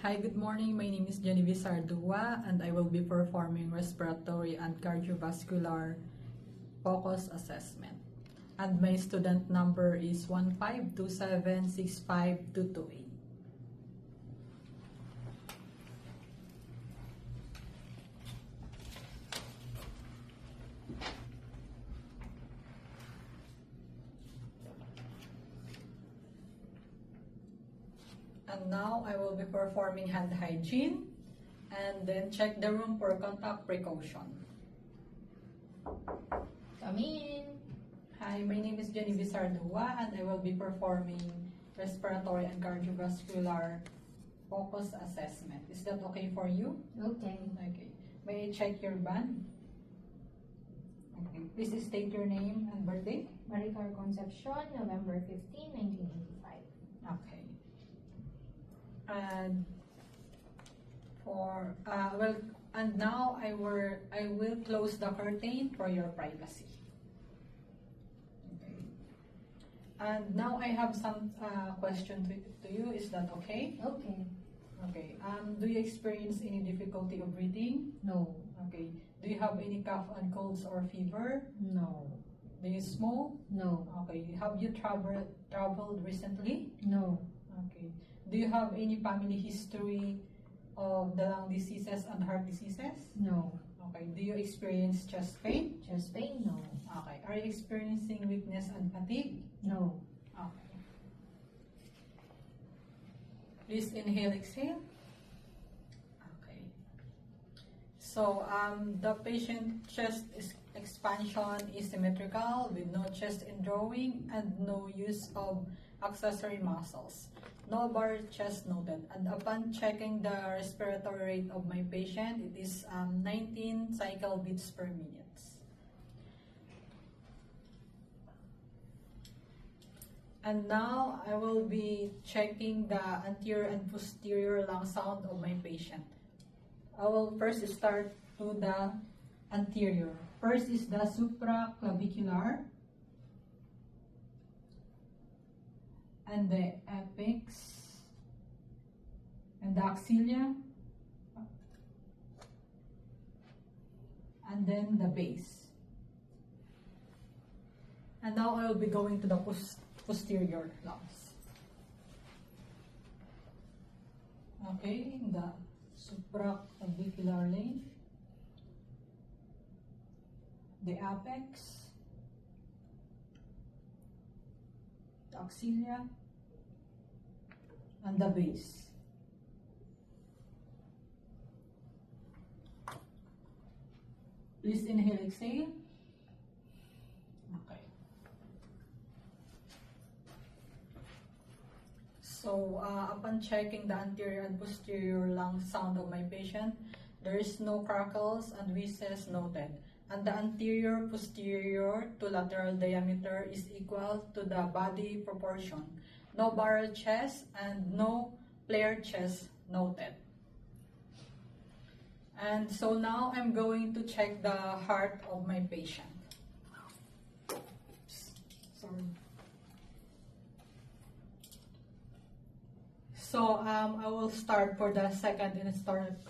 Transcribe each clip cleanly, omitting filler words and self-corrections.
Hi, good morning. My name is Genevieve Sardua and I will be performing respiratory and cardiovascular focus assessment. And my student number is 152765228. And now I will be performing hand hygiene and then check the room for contact precaution. Come in. Hi, my name is Genevieve Sardua and I will be performing respiratory and cardiovascular focus assessment. Is that okay for you? Okay. Okay. May I check your band? Okay. Please state your name and birthday. Maricar Concepcion, November 15, 1985. Okay. And now I will close the curtain for your privacy. Okay. And now I have some question to you. Is that okay? Okay. Okay. Do you experience any difficulty of breathing? No. Okay. Do you have any cough and colds or fever? No. Do you smoke? No. Okay. Have you traveled recently? No. Okay. Do you have any family history of the lung diseases and heart diseases? No. Okay. Do you experience chest pain? Chest pain? No. Okay. Are you experiencing weakness and fatigue? No. Okay. Please inhale, exhale. Okay. So the patient chest expansion is symmetrical with no chest indrawing and no use of accessory muscles. No barrel chest noted. And upon checking the respiratory rate of my patient, it is 19 cycle beats per minute. And now I will be checking the anterior and posterior lung sound of my patient. I will first start to the anterior. First is the supraclavicular and the apex and the axilla and then the base. And now I will be going to the posterior lungs. Okay, the supraclavicular lane, the apex, the axilla, and the base. Please inhale, exhale. Okay. So, upon checking the anterior and posterior lung sound of my patient, there is no crackles and wheezes noted. And the anterior posterior to lateral diameter is equal to the body proportion. No barrel chest and no flared chest noted. And so now I'm going to check the heart of my patient. Sorry. So I will start for the second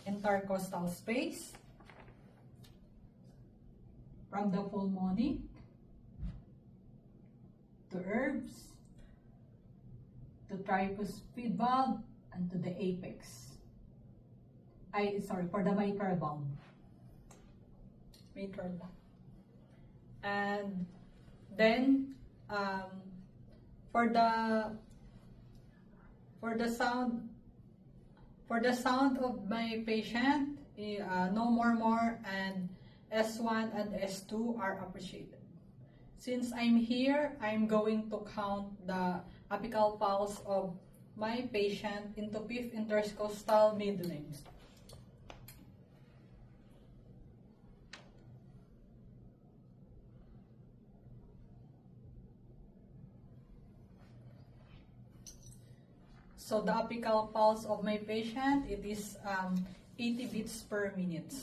intercostal space. From the pulmonic to herbs to tricuspid valve and to the apex. For the mitral valve. And then for the sound of my patient, no murmur and S1 and S2 are appreciated. Since I'm here, I'm going to count the apical pulse of my patient into 5th intercostal middling. So the apical pulse of my patient, it is 80 beats per minute.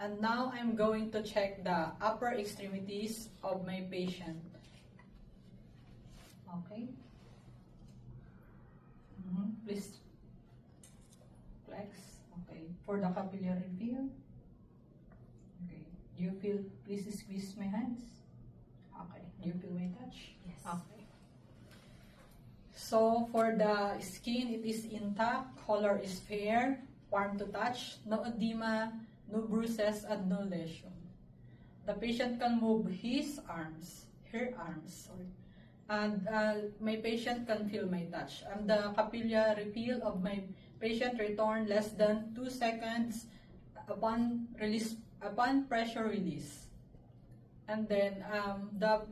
And now I'm going to check the upper extremities of my patient. Okay. Please for the capillary feel. Okay. Do you feel? Please squeeze my hands. Okay. Do you feel my touch? Yes. Okay. So for the skin, it is intact. Color is fair. Warm to touch. No edema, no bruises, and no lesion. The patient can move her arms, sorry. And my patient can feel my touch. And the capillary feel of my patient returned less than 2 seconds upon pressure release. And then the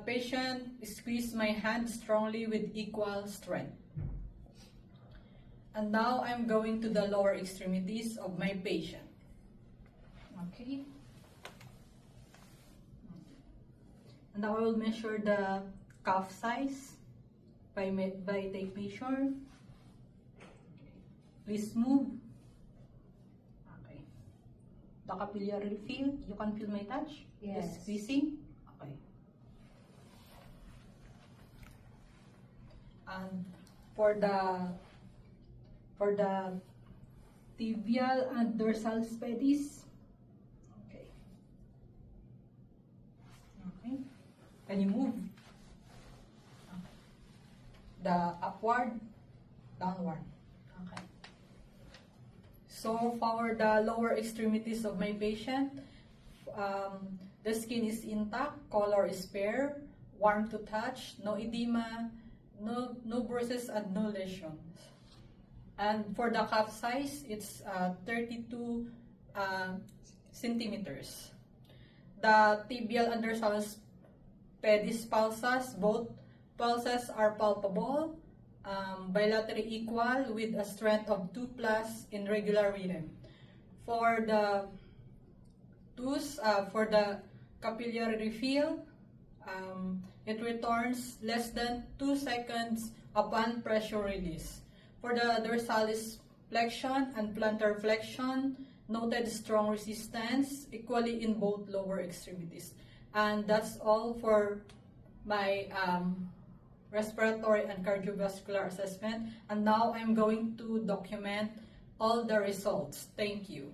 patient squeezed my hand strongly with equal strength. And now I'm going to the lower extremities of my patient. Okay. And now I will measure the calf size by tape measure. Please move. Okay. The capillary feel, you can feel my touch? Yes. Just squeezing. Okay. And for the tibial and dorsal pedis. Okay. Okay. Can you move? Okay. The upward, downward. Okay. So for the lower extremities of my patient, the skin is intact, color is fair, warm to touch, no edema, no bruises, and no lesions. And for the calf size, it's 32 centimeters. The tibial and dorsal pedis pulses, both pulses are palpable, bilaterally equal with a strength of 2+ in regular rhythm. For the toes, for the capillary feel, it returns less than 2 seconds upon pressure release. For the dorsalis flexion and plantar flexion, noted strong resistance equally in both lower extremities. And that's all for my respiratory and cardiovascular assessment. And now I'm going to document all the results. Thank you.